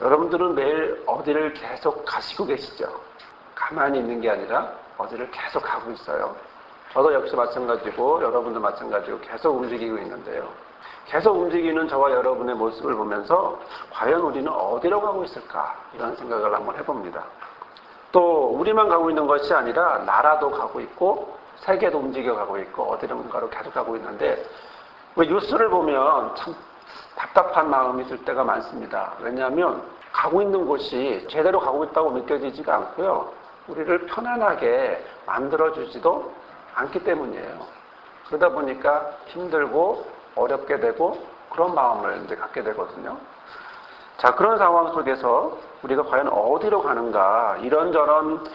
여러분들은 매일 어디를 계속 가시고 계시죠? 가만히 있는 게 아니라 어디를 계속 가고 있어요. 저도 역시 마찬가지고 여러분도 마찬가지고 계속 움직이고 있는데요. 계속 움직이는 저와 여러분의 모습을 보면서 과연 우리는 어디로 가고 있을까? 이런 생각을 한번 해봅니다. 또 우리만 가고 있는 것이 아니라 나라도 가고 있고 세계도 움직여가고 있고 어디론가로 계속 가고 있는데 뉴스를 보면 참 답답한 마음이 들 때가 많습니다. 왜냐하면 가고 있는 곳이 제대로 가고 있다고 느껴지지가 않고요. 우리를 편안하게 만들어주지도 않기 때문이에요. 그러다 보니까 힘들고 어렵게 되고 그런 마음을 이제 갖게 되거든요. 자, 그런 상황 속에서 우리가 과연 어디로 가는가 이런저런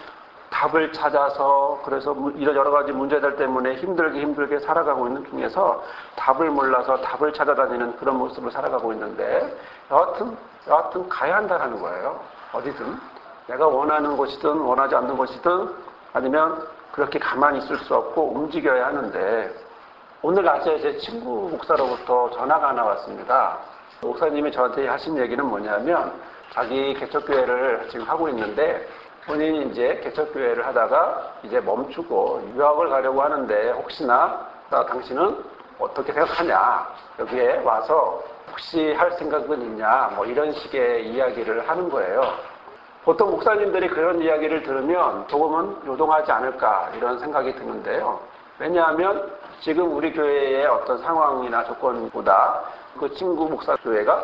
답을 찾아서 그래서 이런 여러 가지 문제들 때문에 힘들게 살아가고 있는 중에서 답을 몰라서 답을 찾아다니는 그런 모습을 살아가고 있는데 여하튼 가야 한다는 거예요. 어디든 내가 원하는 곳이든 원하지 않는 곳이든 아니면 그렇게 가만히 있을 수 없고 움직여야 하는데 오늘 낮에 제 친구 목사로부터 전화가 하나 왔습니다. 목사님이 저한테 하신 얘기는 뭐냐면 자기 개척교회를 지금 하고 있는데 본인이 이제 개척교회를 하다가 이제 멈추고 유학을 가려고 하는데 혹시나 당신은 어떻게 생각하냐, 여기에 와서 혹시 할 생각은 있냐, 뭐 이런 식의 이야기를 하는 거예요. 보통 목사님들이 그런 이야기를 들으면 조금은 요동하지 않을까 이런 생각이 드는데요. 왜냐하면 지금 우리 교회의 어떤 상황이나 조건보다 그 친구 목사 교회가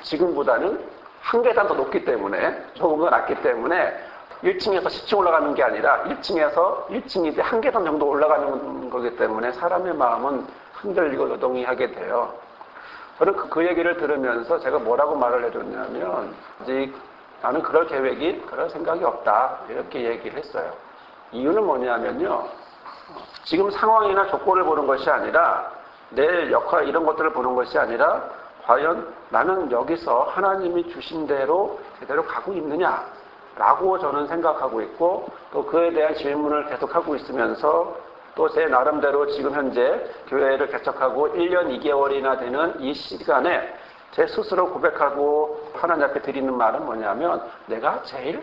지금보다는 한 계단 더 높기 때문에 조금 더 낮기 때문에 1층에서 10층 올라가는 게 아니라 1층이 이제 한 계단 정도 올라가는 거기 때문에 사람의 마음은 흔들리고 요동이 하게 돼요. 저는 그 얘기를 들으면서 제가 뭐라고 말을 해줬냐면 아직 나는 그럴 계획이 그럴 생각이 없다 이렇게 얘기를 했어요. 이유는 뭐냐면요. 지금 상황이나 조건을 보는 것이 아니라 내 역할 이런 것들을 보는 것이 아니라 과연 나는 여기서 하나님이 주신 대로 제대로 가고 있느냐라고 저는 생각하고 있고 또 그에 대한 질문을 계속하고 있으면서 또 제 나름대로 지금 현재 교회를 개척하고 1년 2개월이나 되는 이 시간에 제 스스로 고백하고 하나님 앞에 드리는 말은 뭐냐면 내가 제일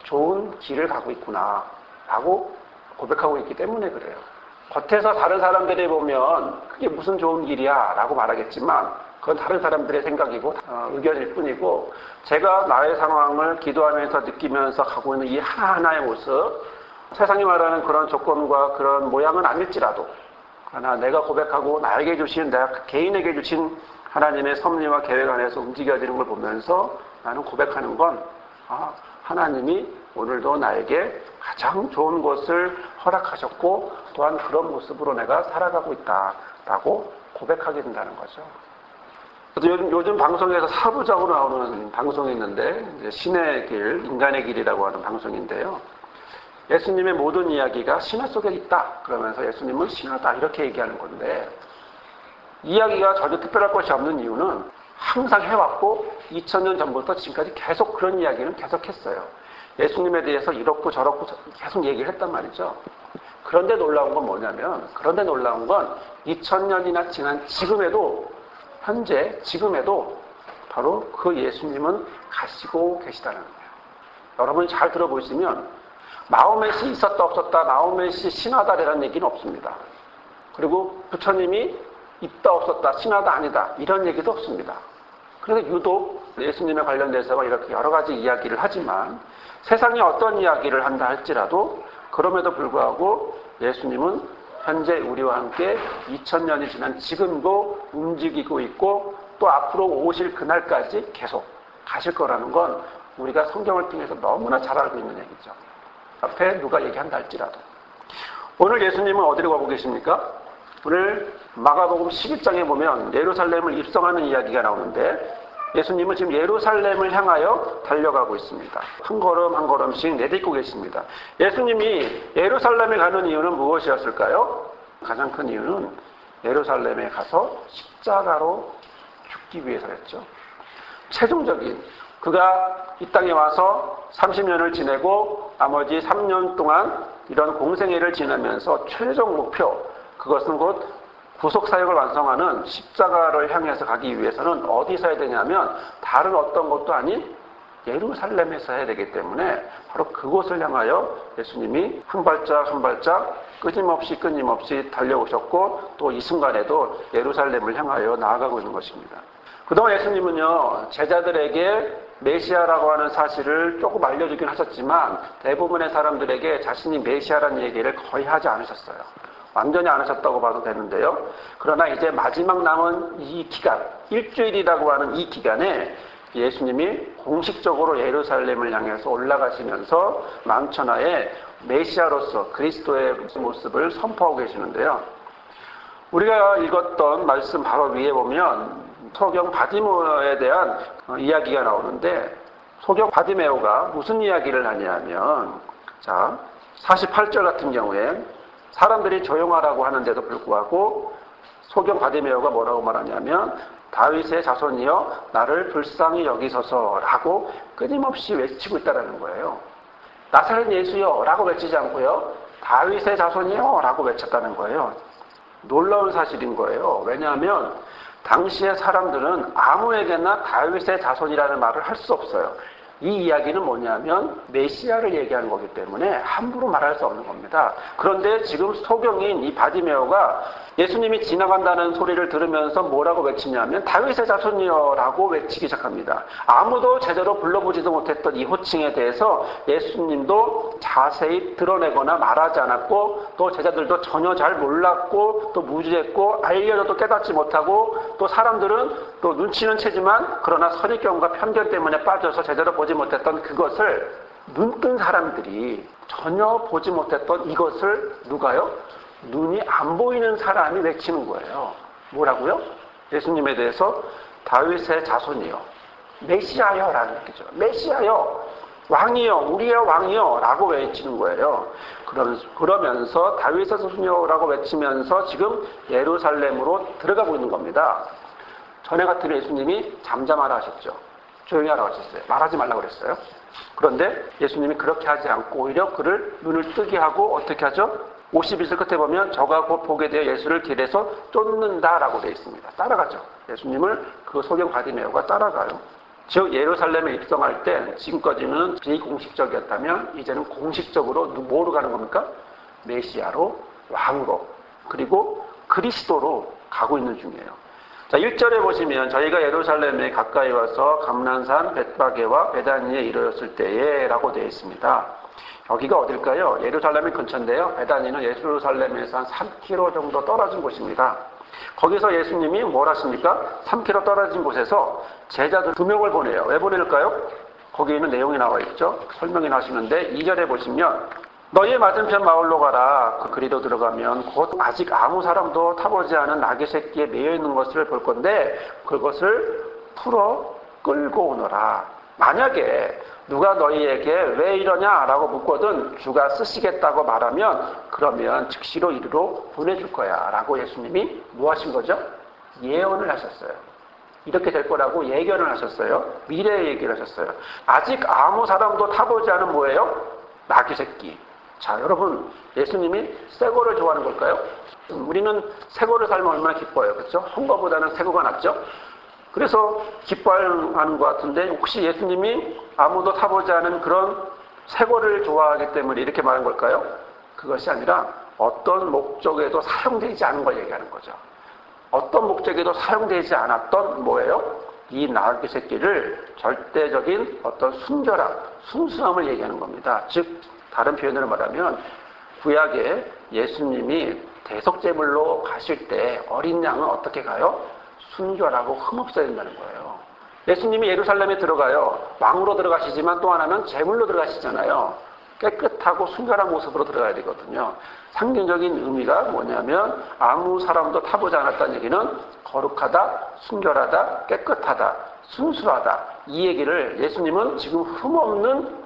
좋은 길을 가고 있구나 라고 고백하고 있기 때문에 그래요. 겉에서 다른 사람들이 보면 그게 무슨 좋은 길이야 라고 말하겠지만 그건 다른 사람들의 생각이고 의견일 뿐이고 제가 나의 상황을 기도하면서 느끼면서 가고 있는 이 하나하나의 모습 세상이 말하는 그런 조건과 그런 모양은 아닐지라도 그러나 내가 고백하고 나에게 주신 내가 개인에게 주신 하나님의 섭리와 계획 안에서 움직여지는 걸 보면서 나는 고백하는 건 하나님이 오늘도 나에게 가장 좋은 것을 허락하셨고 또한 그런 모습으로 내가 살아가고 있다라고 고백하게 된다는 거죠. 요즘 방송에서 사부작으로 나오는 방송이 있는데 이제 신의 길, 인간의 길이라고 하는 방송인데요. 예수님의 모든 이야기가 신화 속에 있다. 그러면서 예수님은 신화다 이렇게 얘기하는 건데 이야기가 전혀 특별할 것이 없는 이유는 항상 해왔고 2000년 전부터 지금까지 계속 그런 이야기는 계속했어요. 예수님에 대해서 이렇고 저렇고 계속 얘기를 했단 말이죠. 그런데 놀라운 건 뭐냐면 2000년이나 지난 지금에도 현재 지금에도 바로 그 예수님은 가시고 계시다는 거예요. 여러분이 잘 들어보시면 마호멧이 있었다 없었다 마호멧이 신하다라는 얘기는 없습니다. 그리고 부처님이 있다 없었다 신하다 아니다 이런 얘기도 없습니다. 그래서 유독 예수님에 관련돼서 이렇게 여러 가지 이야기를 하지만 세상에 어떤 이야기를 한다 할지라도 그럼에도 불구하고 예수님은 현재 우리와 함께 2000년이 지난 지금도 움직이고 있고 또 앞으로 오실 그날까지 계속 가실 거라는 건 우리가 성경을 통해서 너무나 잘 알고 있는 얘기죠. 앞에 누가 얘기한다 할지라도. 오늘 예수님은 어디로 가고 계십니까? 오늘 마가복음 11장에 보면 예루살렘을 입성하는 이야기가 나오는데 예수님은 지금 예루살렘을 향하여 달려가고 있습니다. 한 걸음 한 걸음씩 내딛고 계십니다. 예수님이 예루살렘에 가는 이유는 무엇이었을까요? 가장 큰 이유는 예루살렘에 가서 십자가로 죽기 위해서였죠. 최종적인 그가 이 땅에 와서 30년을 지내고 나머지 3년 동안 이런 공생애를 지내면서 최종 목표 그것은 곧 구속 사역을 완성하는 십자가를 향해서 가기 위해서는 어디서 해야 되냐면 다른 어떤 것도 아닌 예루살렘에서 해야 되기 때문에 바로 그곳을 향하여 예수님이 한 발짝 한 발짝 끊임없이 달려오셨고 또 이 순간에도 예루살렘을 향하여 나아가고 있는 것입니다. 그동안 예수님은요, 제자들에게 메시아라고 하는 사실을 조금 알려주긴 하셨지만 대부분의 사람들에게 자신이 메시아라는 얘기를 거의 하지 않으셨어요. 완전히 안 하셨다고 봐도 되는데요. 그러나 이제 마지막 남은 이 기간, 일주일이라고 하는 이 기간에 예수님이 공식적으로 예루살렘을 향해서 올라가시면서 만천하에 메시아로서 그리스도의 모습을 선포하고 계시는데요. 우리가 읽었던 말씀 바로 위에 보면 소경 바디메오에 대한 이야기가 나오는데 소경 바디메오가 무슨 이야기를 하냐면 48절 같은 경우에 사람들이 조용하라고 하는데도 불구하고 소경 바디메오가 뭐라고 말하냐면 다윗의 자손이여 나를 불쌍히 여기소서라고 끊임없이 외치고 있다는 거예요. 나사렛 예수여 라고 외치지 않고요. 다윗의 자손이여 라고 외쳤다는 거예요. 놀라운 사실인 거예요. 왜냐하면 당시의 사람들은 아무에게나 다윗의 자손이라는 말을 할 수 없어요. 이 이야기는 뭐냐면 메시아를 얘기하는 거기 때문에 함부로 말할 수 없는 겁니다. 그런데 지금 소경인 이 바디메오가 예수님이 지나간다는 소리를 들으면서 뭐라고 외치냐면 다윗의 자손이여 라고 외치기 시작합니다. 아무도 제대로 불러보지도 못했던 이 호칭에 대해서 예수님도 자세히 드러내거나 말하지 않았고 또 제자들도 전혀 잘 몰랐고 또 무지했고 알려줘도 깨닫지 못하고 또 사람들은 또 눈치는 채지만 그러나 선입견과 편견 때문에 빠져서 제대로 보지 못했던 그것을 눈뜬 사람들이 전혀 보지 못했던 이것을 누가요? 눈이 안 보이는 사람이 외치는 거예요. 뭐라고요? 예수님에 대해서 다윗의 자손이요. 메시아요 라는 얘기죠. 메시아요. 왕이요. 우리의 왕이요. 라고 외치는 거예요. 그러면서 다윗의 자손이요 라고 외치면서 지금 예루살렘으로 들어가고 있는 겁니다. 전에 같으면 예수님이 잠잠하라 하셨죠. 조용히 하라고 하셨어요. 말하지 말라고 그랬어요. 그런데 예수님이 그렇게 하지 않고 오히려 그를 눈을 뜨게 하고 어떻게 하죠? 51절 끝에 보면 저가 곧 보게 되어 예수를 길에서 쫓는다라고 되어 있습니다. 따라가죠. 예수님을 그 소경 바디메오가 따라가요. 즉 예루살렘에 입성할 때 지금까지는 비공식적이었다면 이제는 공식적으로 뭐로 가는 겁니까? 메시아로, 왕으로, 그리고 그리스도로 가고 있는 중이에요. 자, 1절에 보시면 저희가 예루살렘에 가까이 와서 감난산 벳바게와 베다니에 이르렀을 때에 라고 되어 있습니다. 여기가 어딜까요? 예루살렘이 근처인데요. 베다니는 예루살렘에서 한 3km 정도 떨어진 곳입니다. 거기서 예수님이 뭘 하십니까? 3km 떨어진 곳에서 제자들 2명을 보내요. 왜 보낼까요? 거기 있는 내용이 나와 있죠. 설명이 나시는데 2절에 보시면 너희의 맞은편 마을로 가라. 그리로 들어가면 곧 아직 아무 사람도 타보지 않은 나귀 새끼에 매여 있는 것을 볼 건데 그것을 풀어 끌고 오너라. 만약에 누가 너희에게 왜 이러냐라고 묻거든 주가 쓰시겠다고 말하면 그러면 즉시로 이리로 보내줄 거야 라고 예수님이 뭐 하신 거죠? 예언을 하셨어요. 이렇게 될 거라고 예견을 하셨어요. 미래의 얘기를 하셨어요. 아직 아무 사람도 타보지 않은 뭐예요? 나귀 새끼. 자, 여러분 예수님이 새거를 좋아하는 걸까요? 우리는 새거를 살면 얼마나 기뻐요. 그렇죠? 헌거보다는 새거가 낫죠? 그래서 기뻐하는 것 같은데 혹시 예수님이 아무도 타보지 않은 그런 새거를 좋아하기 때문에 이렇게 말한 걸까요? 그것이 아니라 어떤 목적에도 사용되지 않은 걸 얘기하는 거죠. 어떤 목적에도 사용되지 않았던 뭐예요? 이 나귀 새끼를 절대적인 어떤 순결함, 순수함을 얘기하는 겁니다. 즉 다른 표현으로 말하면 구약에 예수님이 대속제물로 가실 때 어린 양은 어떻게 가요? 순결하고 흠없어야 된다는 거예요. 예수님이 예루살렘에 들어가요. 왕으로 들어가시지만 또 하나는 제물로 들어가시잖아요. 깨끗하고 순결한 모습으로 들어가야 되거든요. 상징적인 의미가 뭐냐면 아무 사람도 타보지 않았다는 얘기는 거룩하다, 순결하다, 깨끗하다, 순수하다. 이 얘기를 예수님은 지금 흠없는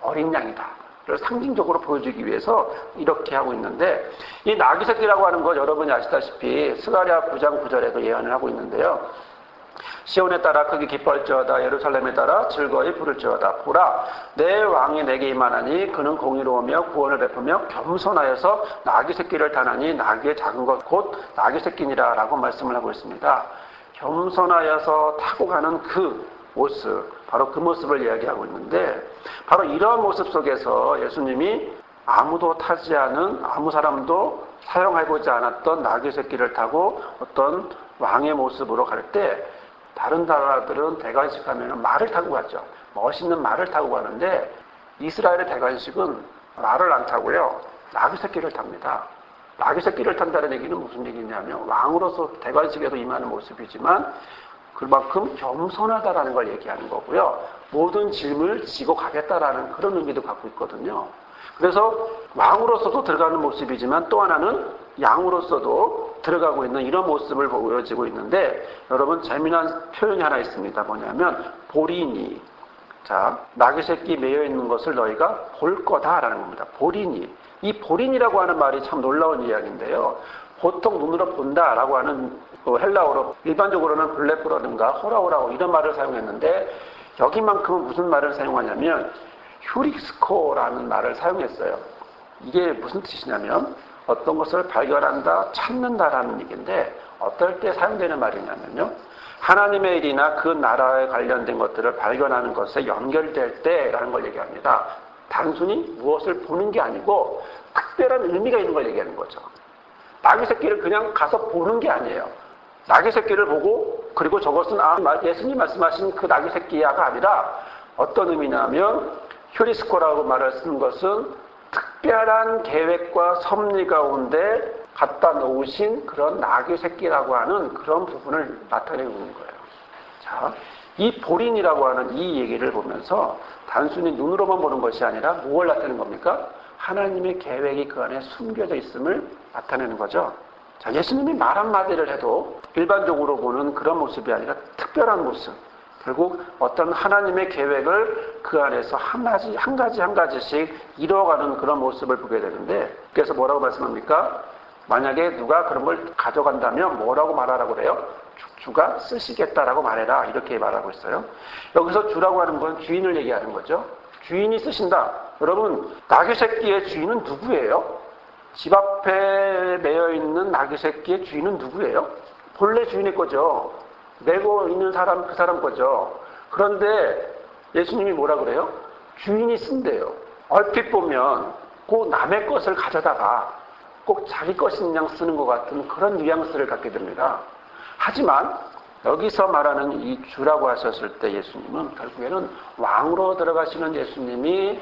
어린 양이다. 상징적으로 보여주기 위해서 이렇게 하고 있는데 이 나귀 새끼라고 하는 거 여러분이 아시다시피 스가랴 9장 9절에도 예언을 하고 있는데요. 시온에 따라 크게 기뻐할지어다. 예루살렘에 따라 즐거이 부를지어다. 보라, 내 왕이 내게 임하나니 그는 공의로우며 구원을 베푸며 겸손하여서 나귀 새끼를 타나니 나귀의 작은 것 곧 나귀 새끼니라 라고 말씀을 하고 있습니다. 겸손하여서 타고 가는 그 모습, 바로 그 모습을 이야기하고 있는데, 바로 이러한 모습 속에서 예수님이 아무도 타지 않은, 아무 사람도 사용해보지 않았던 나귀 새끼를 타고 어떤 왕의 모습으로 갈 때, 다른 나라들은 대관식하면 말을 타고 가죠. 멋있는 말을 타고 가는데, 이스라엘의 대관식은 말을 안 타고요, 나귀 새끼를 탑니다. 나귀 새끼를 탄다는 얘기는 무슨 얘기냐면, 왕으로서 대관식에도 임하는 모습이지만 그만큼 겸손하다라는 걸 얘기하는 거고요. 모든 짐을 지고 가겠다라는 그런 의미도 갖고 있거든요. 그래서 왕으로서도 들어가는 모습이지만 또 하나는 양으로서도 들어가고 있는 이런 모습을 보여지고 있는데, 여러분 재미난 표현이 하나 있습니다. 뭐냐면 보리니. 자, 나귀 새끼 매여 있는 것을 너희가 볼 거다라는 겁니다. 보리니. 이 보린이라고 하는 말이 참 놀라운 이야기인데요. 보통 눈으로 본다라고 하는 헬라어로 일반적으로는 블레프라든가 호라오라고 이런 말을 사용했는데, 여기만큼은 무슨 말을 사용하냐면 휴리스코라는 말을 사용했어요. 이게 무슨 뜻이냐면 어떤 것을 발견한다, 찾는다라는 얘기인데, 어떨 때 사용되는 말이냐면요, 하나님의 일이나 그 나라에 관련된 것들을 발견하는 것에 연결될 때라는 걸 얘기합니다. 단순히 무엇을 보는 게 아니고 특별한 의미가 있는 걸 얘기하는 거죠. 나귀 새끼를 그냥 가서 보는 게 아니에요. 나귀 새끼를 보고 그리고 저것은 예수님 말씀하신 그 나귀 새끼야가 아니라 어떤 의미냐면, 휴리스코라고 말을 쓰는 것은 특별한 계획과 섭리 가운데 갖다 놓으신 그런 나귀 새끼라고 하는 그런 부분을 나타내고 있는 거예요. 자, 이 보린이라고 하는 이 얘기를 보면서 단순히 눈으로만 보는 것이 아니라 무엇을 나타내는 겁니까? 하나님의 계획이 그 안에 숨겨져 있음을 나타내는 거죠. 자, 예수님이 말 한마디를 해도 일반적으로 보는 그런 모습이 아니라 특별한 모습, 결국 어떤 하나님의 계획을 그 안에서 한 가지씩 이뤄가는 그런 모습을 보게 되는데, 그래서 뭐라고 말씀합니까? 만약에 누가 그런 걸 가져간다면 뭐라고 말하라고 그래요? 주가 쓰시겠다라고 말해라, 이렇게 말하고 있어요. 여기서 주라고 하는 건 주인을 얘기하는 거죠. 주인이 쓰신다. 여러분, 나귀 새끼의 주인은 누구예요? 집 앞에 매여 있는 나귀 새끼의 주인은 누구예요? 본래 주인의 거죠. 내고 있는 사람, 그 사람 거죠. 그런데 예수님이 뭐라 그래요? 주인이 쓴대요. 얼핏 보면 꼭 남의 것을 가져다가 꼭 자기 것인 양 쓰는 것 같은 그런 뉘앙스를 갖게 됩니다. 하지만 여기서 말하는 이 주라고 하셨을 때 예수님은 결국에는 왕으로 들어가시는 예수님이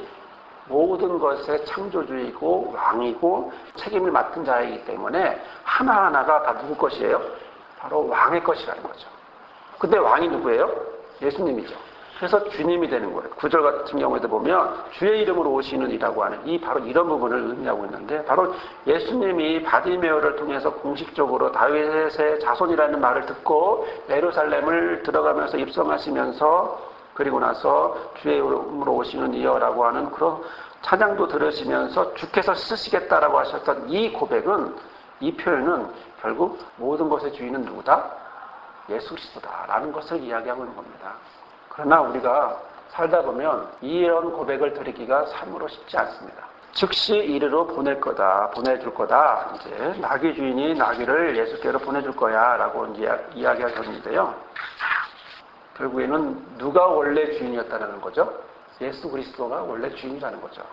모든 것의 창조주이고 왕이고 책임을 맡은 자이기 때문에 하나하나가 다 누구 것이에요? 바로 왕의 것이라는 거죠. 근데 왕이 누구예요? 예수님이죠. 그래서 주님이 되는 거예요. 9절 같은 경우에도 보면 주의 이름으로 오시는 이라고 하는 바로 이런 부분을 의미하고 있는데, 바로 예수님이 바디메오를 통해서 공식적으로 다윗의 자손이라는 말을 듣고 예루살렘을 들어가면서 입성하시면서, 그리고 나서 주의 이름으로 오시는 이여라고 하는 그런 찬양도 들으시면서 주께서 쓰시겠다라고 하셨던 이 고백은, 이 표현은 결국 모든 것의 주인은 누구다? 예수 그리스도다라는 것을 이야기하고 있는 겁니다. 그러나 우리가 살다 보면 이런 고백을 드리기가 참으로 쉽지 않습니다. 즉시 이르러 보낼 거다, 보내줄 거다. 이제 나귀 주인이 나귀를 예수께로 보내줄 거야라고 이야기하셨는데요. 결국에는 누가 원래 주인이었다는 거죠? 예수 그리스도가 원래 주인이라는 거죠.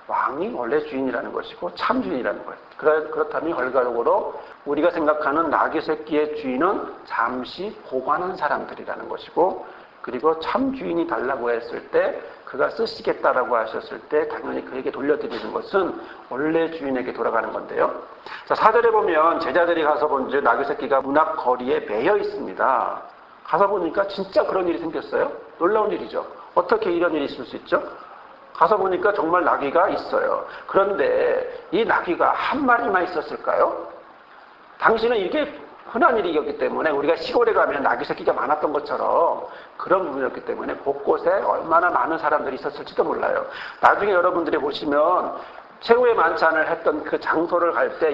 왕이 원래 주인이라는 것이고 참 주인이라는 거예요. 그렇다면 결과적으로 우리가 생각하는 나귀 새끼의 주인은 잠시 보관한 사람들이라는 것이고, 그리고 참 주인이 달라고 했을 때, 그가 쓰시겠다라고 하셨을 때 당연히 그에게 돌려드리는 것은 원래 주인에게 돌아가는 건데요. 자, 4절에 보면 제자들이 가서 본즉 나귀 새끼가 문 앞 거리에 매여 있습니다. 가서 보니까 진짜 그런 일이 생겼어요. 놀라운 일이죠. 어떻게 이런 일이 있을 수 있죠? 가서 보니까 정말 나귀가 있어요. 그런데 이 나귀가 한 마리만 있었을까요? 당시는 이게 흔한 일이었기 때문에, 우리가 시골에 가면 나귀 새끼가 많았던 것처럼 그런 부분이었기 때문에 곳곳에 얼마나 많은 사람들이 있었을지도 몰라요. 나중에 여러분들이 보시면 최후의 만찬을 했던 그 장소를 갈 때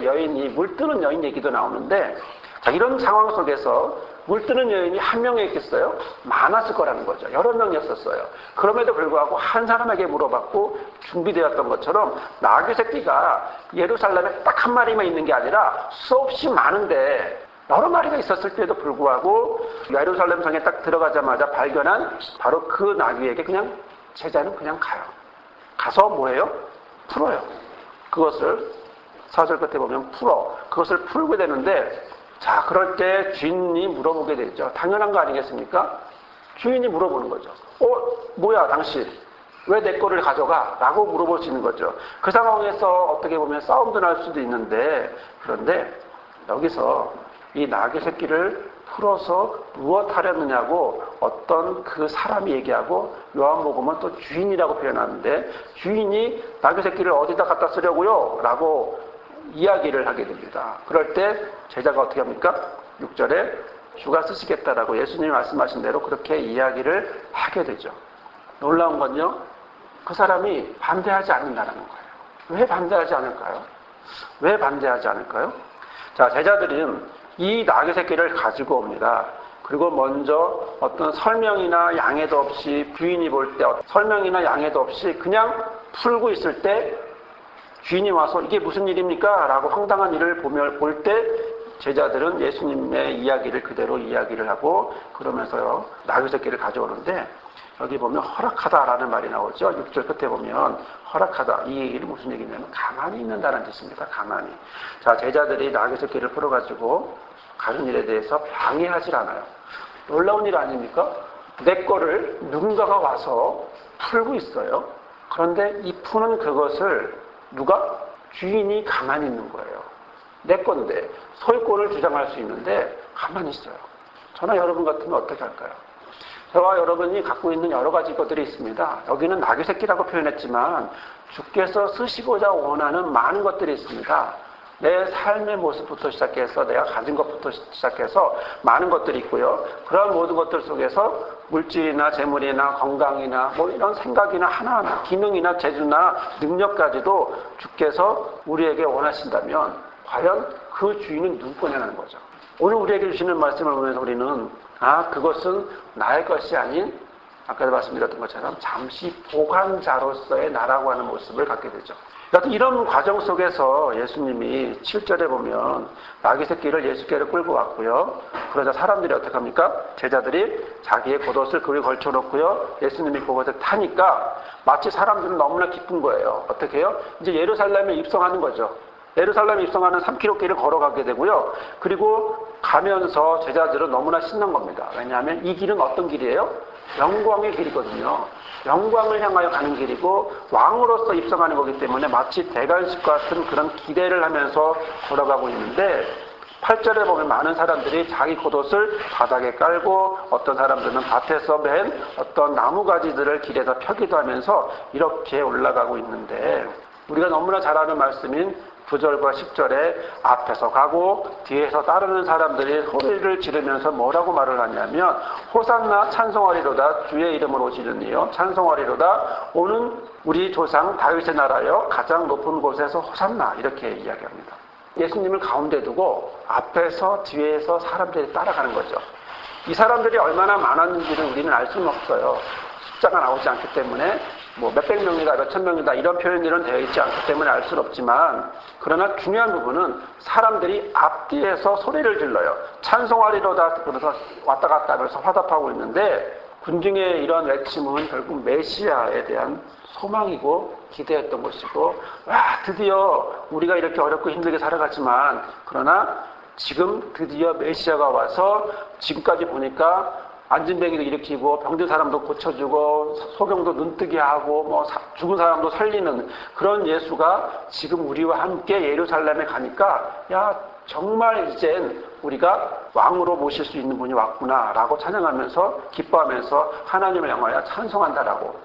물 뜨는 여인 얘기도 나오는데, 자, 이런 상황 속에서 물 뜨는 여인이 한 명이었겠어요? 많았을 거라는 거죠. 여러 명이었었어요. 그럼에도 불구하고 한 사람에게 물어봤고 준비되었던 것처럼 나귀 새끼가 예루살렘에 딱 한 마리만 있는 게 아니라 수없이 많은데 여러 마리가 있었을 때도 불구하고 예루살렘 성에 딱 들어가자마자 발견한 바로 그 나귀에게 그냥 제자는 그냥 가요. 가서 뭐예요? 풀어요. 그것을 4절 끝에 보면 그것을 풀게 되는데, 자, 그럴 때 주인이 물어보게 되죠. 당연한 거 아니겠습니까? 주인이 물어보는 거죠. 뭐야 당신 왜 내 거를 가져가? 라고 물어볼 수 있는 거죠. 그 상황에서 어떻게 보면 싸움도 날 수도 있는데, 그런데 여기서 이 나귀 새끼를 풀어서 무엇 하려느냐고 어떤 그 사람이 얘기하고, 요한복음은 또 주인이라고 표현하는데, 주인이 나귀 새끼를 어디다 갖다 쓰려고요? 라고 이야기를 하게 됩니다. 그럴 때 제자가 어떻게 합니까? 6절에 주가 쓰시겠다라고 예수님이 말씀하신 대로 그렇게 이야기를 하게 되죠. 놀라운 건요, 그 사람이 반대하지 않는다는 거예요. 왜 반대하지 않을까요? 왜 반대하지 않을까요? 자, 제자들은 이 나귀 새끼를 가지고 옵니다. 그리고 먼저 어떤 설명이나 양해도 없이, 주인이 볼 때 설명이나 양해도 없이 그냥 풀고 있을 때 주인이 와서 이게 무슨 일입니까? 라고 황당한 일을 볼 때 제자들은 예수님의 이야기를 그대로 이야기를 하고 그러면서요, 나귀 새끼를 가져오는데, 여기 보면 허락하다라는 말이 나오죠. 6절 끝에 보면 허락하다. 이 얘기는 무슨 얘기냐면 가만히 있는다는 뜻입니다. 가만히. 자, 제자들이 나귀 새끼를 풀어가지고 가는 일에 대해서 방해하질 않아요. 놀라운 일 아닙니까? 내 거를 누군가가 와서 풀고 있어요. 그런데 이 푸는 그것을 누가? 주인이 가만히 있는 거예요. 내 건데 소유권을 주장할 수 있는데 가만히 있어요. 저나 여러분 같으면 어떻게 할까요? 저와 여러분이 갖고 있는 여러 가지 것들이 있습니다. 여기는 나귀 새끼라고 표현했지만 주께서 쓰시고자 원하는 많은 것들이 있습니다. 내 삶의 모습부터 시작해서 내가 가진 것부터 시작해서 많은 것들이 있고요. 그런 모든 것들 속에서 물질이나 재물이나 건강이나 뭐 이런 생각이나 하나하나 기능이나 재주나 능력까지도 주께서 우리에게 원하신다면 과연 그 주인은 누구 거냐는 거죠. 오늘 우리에게 주시는 말씀을 보면서 우리는 그것은 나의 것이 아닌 아까도 말씀드렸던 것처럼 잠시 보관자로서의 나라고 하는 모습을 갖게 되죠. 여튼 이런 과정 속에서 예수님이 7절에 보면 나귀 새끼를 예수께로 끌고 왔고요. 그러자 사람들이 어떻게 합니까? 제자들이 자기의 겉옷을 그리 걸쳐놓고요. 예수님이 그것을 타니까 마치 사람들은 너무나 기쁜 거예요. 어떻게 해요? 이제 예루살렘에 입성하는 거죠. 예루살렘에 입성하는 3km 길을 걸어가게 되고요. 그리고 가면서 제자들은 너무나 신난 겁니다. 왜냐하면 이 길은 어떤 길이에요? 영광의 길이거든요. 영광을 향하여 가는 길이고 왕으로서 입성하는 거기 때문에 마치 대관식 같은 그런 기대를 하면서 걸어가고 있는데, 8절에 보면 많은 사람들이 자기 겉옷을 바닥에 깔고 어떤 사람들은 밭에서 맨 어떤 나무가지들을 길에다 펴기도 하면서 이렇게 올라가고 있는데, 우리가 너무나 잘 아는 말씀인 9절과 10절에 앞에서 가고 뒤에서 따르는 사람들이 소리를 지르면서 뭐라고 말을 하냐면 호산나 찬송하리로다 주의 이름으로 오시는 이여 찬송하리로다 오는 우리 조상 다윗의 나라여 가장 높은 곳에서 호산나 이렇게 이야기합니다. 예수님을 가운데 두고 앞에서 뒤에서 사람들이 따라가는 거죠. 이 사람들이 얼마나 많았는지는 우리는 알 수는 없어요. 숫자가 나오지 않기 때문에 뭐 몇백 명이다 몇천 명이다 이런 표현들은 되어 있지 않기 때문에 알 수는 없지만, 그러나 중요한 부분은 사람들이 앞뒤에서 소리를 질러요. 찬송하리로다 그래서 왔다 갔다 하면서 화답하고 있는데, 군중의 이런 외침은 결국 메시아에 대한 소망이고 기대했던 것이고, 와 드디어 우리가 이렇게 어렵고 힘들게 살아갔지만 그러나 지금 드디어 메시아가 와서 지금까지 보니까 안진뱅이도 일으키고 병든 사람도 고쳐주고 소경도 눈뜨게 하고 뭐 죽은 사람도 살리는 그런 예수가 지금 우리와 함께 예루살렘에 가니까 야 정말 이젠 우리가 왕으로 모실 수 있는 분이 왔구나 라고 찬양하면서 기뻐하면서 하나님을 향하여 찬송한다라고,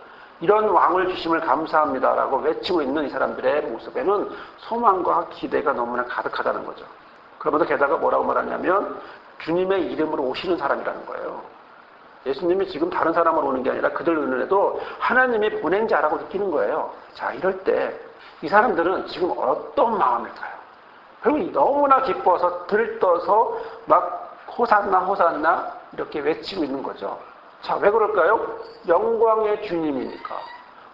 이런 왕을 주심을 감사합니다 라고 외치고 있는 이 사람들의 모습에는 소망과 기대가 너무나 가득하다는 거죠. 그러면서 게다가 뭐라고 말하냐면 주님의 이름으로 오시는 사람이라는 거예요. 예수님이 지금 다른 사람으로 오는 게 아니라 그들 눈에도 하나님이 보낸 자라고 느끼는 거예요. 자, 이럴 때 이 사람들은 지금 어떤 마음일까요? 결국 너무나 기뻐서 들떠서 막 호산나 호산나 이렇게 외치고 있는 거죠. 자, 왜 그럴까요? 영광의 주님이니까.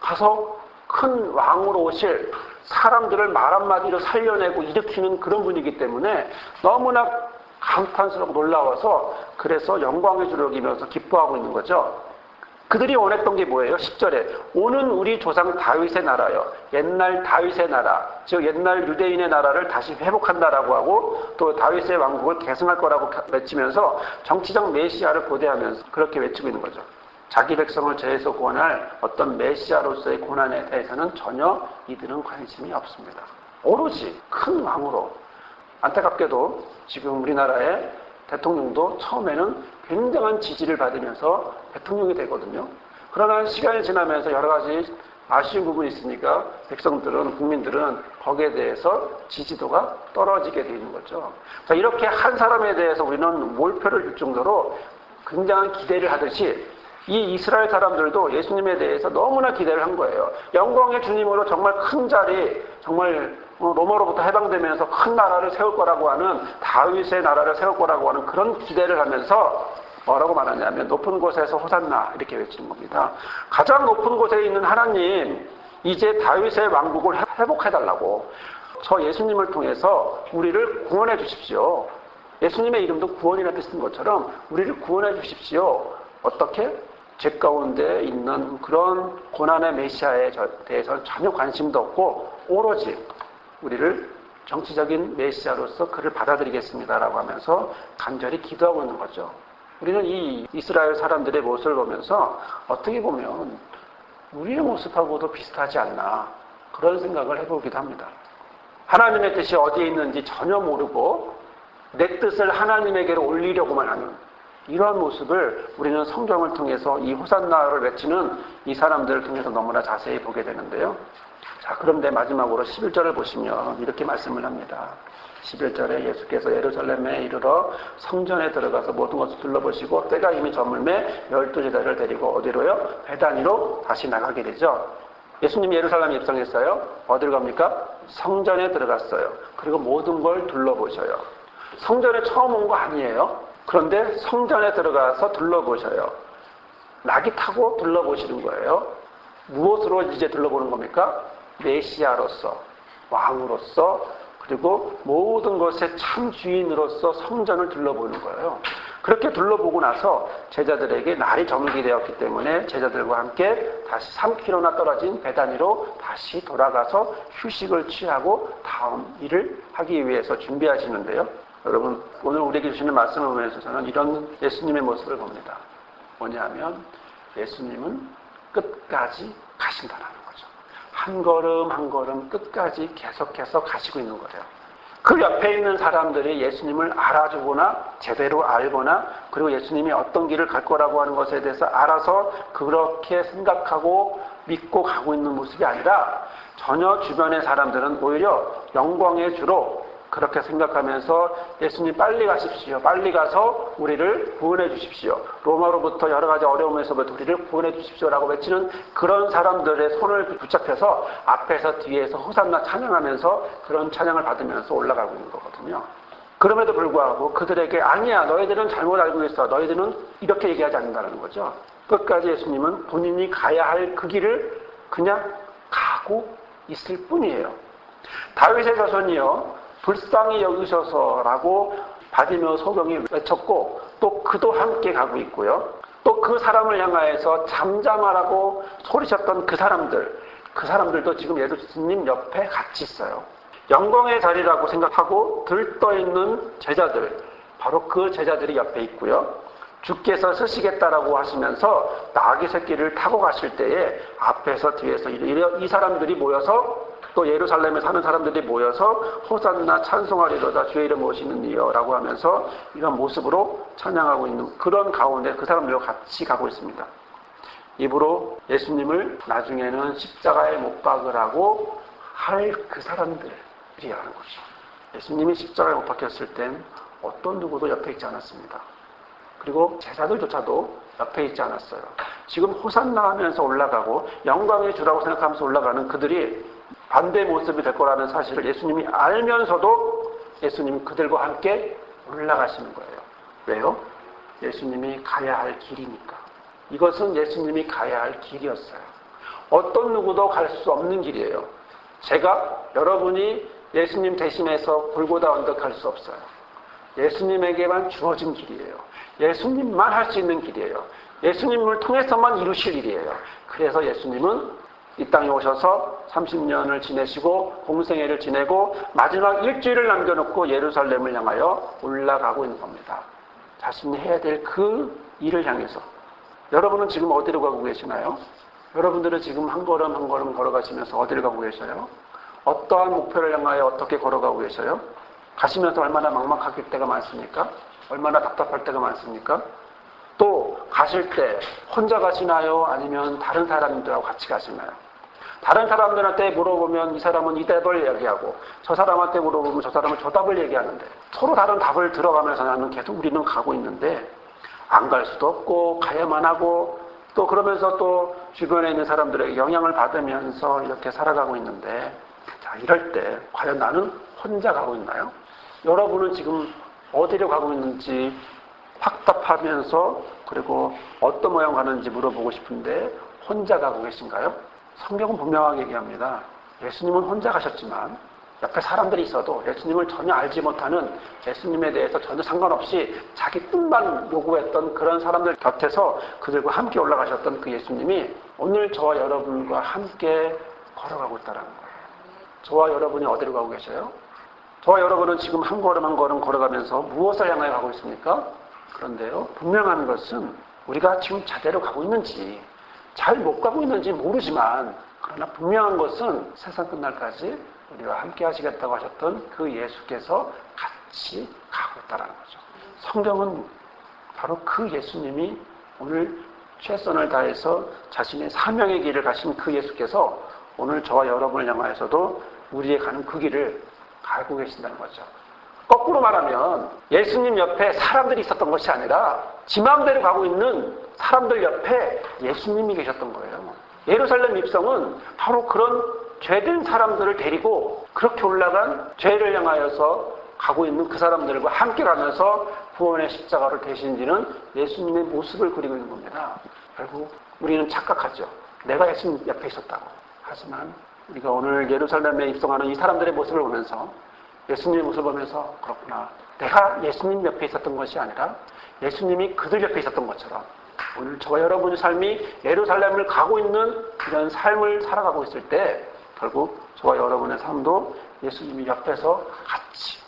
가서 큰 왕으로 오실 사람들을 말 한마디로 살려내고 일으키는 그런 분이기 때문에 너무나 감탄스럽고 놀라워서 그래서 영광의 주를 여기면서 기뻐하고 있는 거죠. 그들이 원했던 게 뭐예요? 10절에 오는 우리 조상 다윗의 나라요. 옛날 다윗의 나라, 즉 옛날 유대인의 나라를 다시 회복한다라고 하고 또 다윗의 왕국을 계승할 거라고 외치면서 정치적 메시아를 고대하면서 그렇게 외치고 있는 거죠. 자기 백성을 죄에서 구원할 어떤 메시아로서의 고난에 대해서는 전혀 이들은 관심이 없습니다. 오로지 큰 왕으로. 안타깝게도 지금 우리나라의 대통령도 처음에는 굉장한 지지를 받으면서 대통령이 되거든요. 그러나 시간이 지나면서 여러 가지 아쉬운 부분이 있으니까 백성들은, 국민들은 거기에 대해서 지지도가 떨어지게 되는 거죠. 자, 이렇게 한 사람에 대해서 우리는 몰표를 줄 정도로 굉장한 기대를 하듯이 이 이스라엘 사람들도 예수님에 대해서 너무나 기대를 한 거예요. 영광의 주님으로 정말 큰 자리, 정말 로마로부터 해방되면서 큰 나라를 세울 거라고 하는 다윗의 나라를 세울 거라고 하는 그런 기대를 하면서 뭐라고 말하냐면 높은 곳에서 호산나 이렇게 외치는 겁니다. 가장 높은 곳에 있는 하나님, 이제 다윗의 왕국을 회복해달라고 저 예수님을 통해서 우리를 구원해 주십시오. 예수님의 이름도 구원이라는 뜻인 것처럼 우리를 구원해 주십시오. 어떻게? 죄 가운데 있는 그런 고난의 메시아에 대해서는 전혀 관심도 없고 오로지 우리를 정치적인 메시아로서 그를 받아들이겠습니다라고 하면서 간절히 기도하고 있는 거죠. 우리는 이 이스라엘 사람들의 모습을 보면서 어떻게 보면 우리의 모습하고도 비슷하지 않나 그런 생각을 해보기도 합니다. 하나님의 뜻이 어디에 있는지 전혀 모르고 내 뜻을 하나님에게로 올리려고만 하는 이러한 모습을 우리는 성경을 통해서 이 호산나를 외치는 이 사람들을 통해서 너무나 자세히 보게 되는데요. 자, 그런데 마지막으로 11절을 보시면 이렇게 말씀을 합니다. 11절에 예수께서 예루살렘에 이르러 성전에 들어가서 모든 것을 둘러보시고 때가 이미 저물매 12제자를 데리고 어디로요? 베다니로 다시 나가게 되죠. 예수님이 예루살렘에 입성했어요. 어디로 갑니까? 성전에 들어갔어요. 그리고 모든 걸 둘러보셔요. 성전에 처음 온 거 아니에요. 그런데 성전에 들어가서 둘러보셔요. 낙이 타고 둘러보시는 거예요. 무엇으로 이제 둘러보는 겁니까? 메시아로서, 왕으로서, 그리고 모든 것의 참 주인으로서 성전을 둘러보는 거예요. 그렇게 둘러보고 나서 제자들에게 날이 저물게 되었기 때문에 제자들과 함께 다시 3km나 떨어진 베다니로 다시 돌아가서 휴식을 취하고 다음 일을 하기 위해서 준비하시는데요. 여러분, 오늘 우리에게 주시는 말씀을 보면서 저는 이런 예수님의 모습을 봅니다. 뭐냐면 예수님은 끝까지 가신다는 거죠. 한 걸음 한 걸음 끝까지 계속해서 가시고 있는 거예요. 그 옆에 있는 사람들이 예수님을 알아주거나 제대로 알거나 그리고 예수님이 어떤 길을 갈 거라고 하는 것에 대해서 알아서 그렇게 생각하고 믿고 가고 있는 모습이 아니라 전혀 주변의 사람들은 오히려 영광의 주로 그렇게 생각하면서 예수님 빨리 가십시오. 빨리 가서 우리를 구원해 주십시오. 로마로부터 여러 가지 어려움에서부터 우리를 구원해 주십시오라고 외치는 그런 사람들의 손을 붙잡혀서 앞에서 뒤에서 호산나 찬양하면서 그런 찬양을 받으면서 올라가고 있는 거거든요. 그럼에도 불구하고 그들에게 아니야, 너희들은 잘못 알고 있어. 너희들은 이렇게 얘기하지 않는다는 거죠. 끝까지 예수님은 본인이 가야 할 그 길을 그냥 가고 있을 뿐이에요. 다윗의 자손이요. 불쌍히 여기셔서라고 바디메오 소경이 외쳤고 또 그도 함께 가고 있고요. 또 그 사람을 향하여서 잠잠하라고 소리쳤던 그 사람들도 지금 예수님 옆에 같이 있어요. 영광의 자리라고 생각하고 들떠있는 제자들, 바로 그 제자들이 옆에 있고요. 주께서 쓰시겠다라고 하시면서 나귀 새끼를 타고 가실 때에 앞에서 뒤에서 이 사람들이 모여서 또 예루살렘에 사는 사람들이 모여서 호산나 찬송하리로다 주의 이름 모시는 이여라고 하면서 이런 모습으로 찬양하고 있는 그런 가운데 그 사람들과 같이 가고 있습니다. 입으로 예수님을 나중에는 십자가에 못 박으라고 할 그 사람들이라는 거죠. 예수님이 십자가에 못 박혔을 땐 어떤 누구도 옆에 있지 않았습니다. 그리고 제자들조차도 옆에 있지 않았어요. 지금 호산나 하면서 올라가고 영광의 주라고 생각하면서 올라가는 그들이 반대 모습이 될 거라는 사실을 예수님이 알면서도 예수님은 그들과 함께 올라가시는 거예요. 왜요? 예수님이 가야 할 길이니까. 이것은 예수님이 가야 할 길이었어요. 어떤 누구도 갈 수 없는 길이에요. 제가, 여러분이 예수님 대신해서 골고다 언덕 갈 수 없어요. 예수님에게만 주어진 길이에요. 예수님만 할 수 있는 길이에요. 예수님을 통해서만 이루실 일이에요. 그래서 예수님은 이 땅에 오셔서 30년을 지내시고 공생애를 지내고 마지막 일주일을 남겨놓고 예루살렘을 향하여 올라가고 있는 겁니다. 자신이 해야 될 그 일을 향해서. 여러분은 지금 어디로 가고 계시나요? 여러분들은 지금 한 걸음 한 걸음 걸어가시면서 어디를 가고 계셔요? 어떠한 목표를 향하여 어떻게 걸어가고 계셔요? 가시면서 얼마나 막막할 때가 많습니까? 얼마나 답답할 때가 많습니까? 또 가실 때 혼자 가시나요? 아니면 다른 사람들하고 같이 가시나요? 다른 사람들한테 물어보면 이 사람은 이 답을 얘기하고 저 사람한테 물어보면 저 사람은 저 답을 얘기하는데 서로 다른 답을 들어가면서 나는 계속 우리는 가고 있는데 안 갈 수도 없고 가야만 하고 또 그러면서 또 주변에 있는 사람들에게 영향을 받으면서 이렇게 살아가고 있는데 자, 이럴 때 과연 나는 혼자 가고 있나요? 여러분은 지금 어디로 가고 있는지 확답하면서 그리고 어떤 모양 가는지 물어보고 싶은데 혼자 가고 계신가요? 성경은 분명하게 얘기합니다. 예수님은 혼자 가셨지만 옆에 사람들이 있어도 예수님을 전혀 알지 못하는 예수님에 대해서 전혀 상관없이 자기 뜻만 요구했던 그런 사람들 곁에서 그들과 함께 올라가셨던 그 예수님이 오늘 저와 여러분과 함께 걸어가고 있다는 거예요. 저와 여러분이 어디로 가고 계셔요? 저와 여러분은 지금 한 걸음 한 걸음 걸어가면서 무엇을 향하여 가고 있습니까? 그런데요, 분명한 것은 우리가 지금 제대로 가고 있는지 잘 못 가고 있는지 모르지만 그러나 분명한 것은 세상 끝날까지 우리와 함께 하시겠다고 하셨던 그 예수께서 같이 가고 있다는 거죠. 성경은 바로 그 예수님이 오늘 최선을 다해서 자신의 사명의 길을 가신 그 예수께서 오늘 저와 여러분을 향하여서도 우리의 가는 그 길을 가고 계신다는 거죠. 거꾸로 말하면 예수님 옆에 사람들이 있었던 것이 아니라 지 마음대로 가고 있는 사람들 옆에 예수님이 계셨던 거예요. 예루살렘 입성은 바로 그런 죄된 사람들을 데리고 그렇게 올라간 죄를 향하여서 가고 있는 그 사람들과 함께 가면서 구원의 십자가를 대신지는 예수님의 모습을 그리고 있는 겁니다. 결국 우리는 착각하죠. 내가 예수님 옆에 있었다고. 하지만 우리가 오늘 예루살렘에 입성하는 이 사람들의 모습을 보면서 예수님의 모습을 보면서 그렇구나. 내가 예수님 옆에 있었던 것이 아니라 예수님이 그들 옆에 있었던 것처럼 오늘 저와 여러분의 삶이 예루살렘을 가고 있는 이런 삶을 살아가고 있을 때 결국 저와 여러분의 삶도 예수님이 옆에서 같이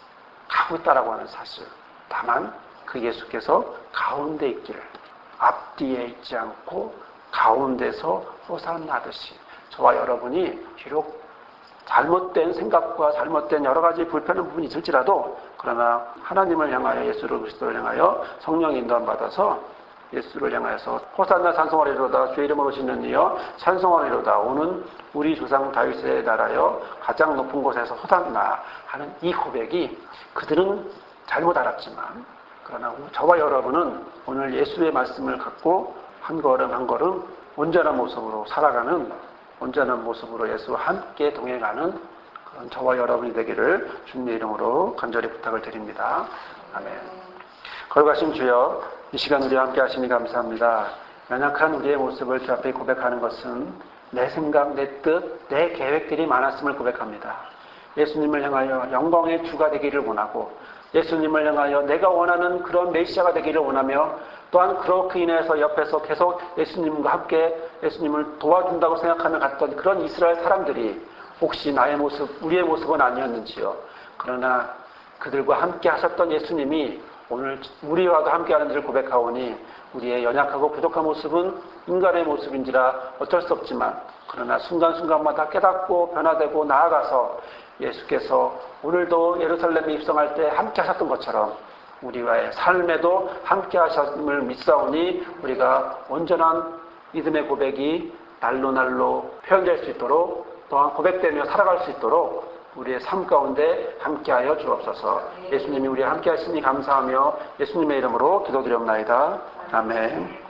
가고 있다라고 하는 사실. 다만 그 예수께서 가운데 있기를 앞뒤에 있지 않고 가운데서 호산나듯이 저와 여러분이 비록 잘못된 생각과 잘못된 여러 가지 불편한 부분이 있을지라도 그러나 하나님을 향하여 예수를 그리스도를 향하여 성령의 인도함 받아서 예수를 향하여서 호산나 찬송하리로다 주의 이름으로 오시는 이여 찬송하리로다 오는 우리 조상 다윗의 나라여 가장 높은 곳에서 호산나 하는 이 고백이 그들은 잘못 알았지만 그러나 저와 여러분은 오늘 예수의 말씀을 갖고 한 걸음 한 걸음 온전한 모습으로 살아가는 온전한 모습으로 예수와 함께 동행하는 그런 저와 여러분이 되기를 주님의 이름으로 간절히 부탁을 드립니다. 아멘. 거룩하신 주여 이 시간 우리와 함께 하시니 감사합니다. 연약한 우리의 모습을 주 앞에 고백하는 것은 내 생각, 내 뜻, 내 계획들이 많았음을 고백합니다. 예수님을 향하여 영광의 주가 되기를 원하고 예수님을 향하여 내가 원하는 그런 메시아가 되기를 원하며 또한 그렇게 인해서 옆에서 계속 예수님과 함께 예수님을 도와준다고 생각하며 갔던 그런 이스라엘 사람들이 혹시 나의 모습, 우리의 모습은 아니었는지요. 그러나 그들과 함께 하셨던 예수님이 오늘 우리와도 함께하는 줄을 고백하오니 우리의 연약하고 부족한 모습은 인간의 모습인지라 어쩔 수 없지만 그러나 순간순간마다 깨닫고 변화되고 나아가서 예수께서 오늘도 예루살렘에 입성할 때 함께 하셨던 것처럼 우리와의 삶에도 함께 하셨음을 믿사오니 우리가 온전한 믿음의 고백이 날로 표현될 수 있도록 또한 고백되며 살아갈 수 있도록 우리의 삶 가운데 함께하여 주옵소서. 예수님이 우리와 함께 하시니 감사하며 예수님의 이름으로 기도드리옵나이다. 아멘.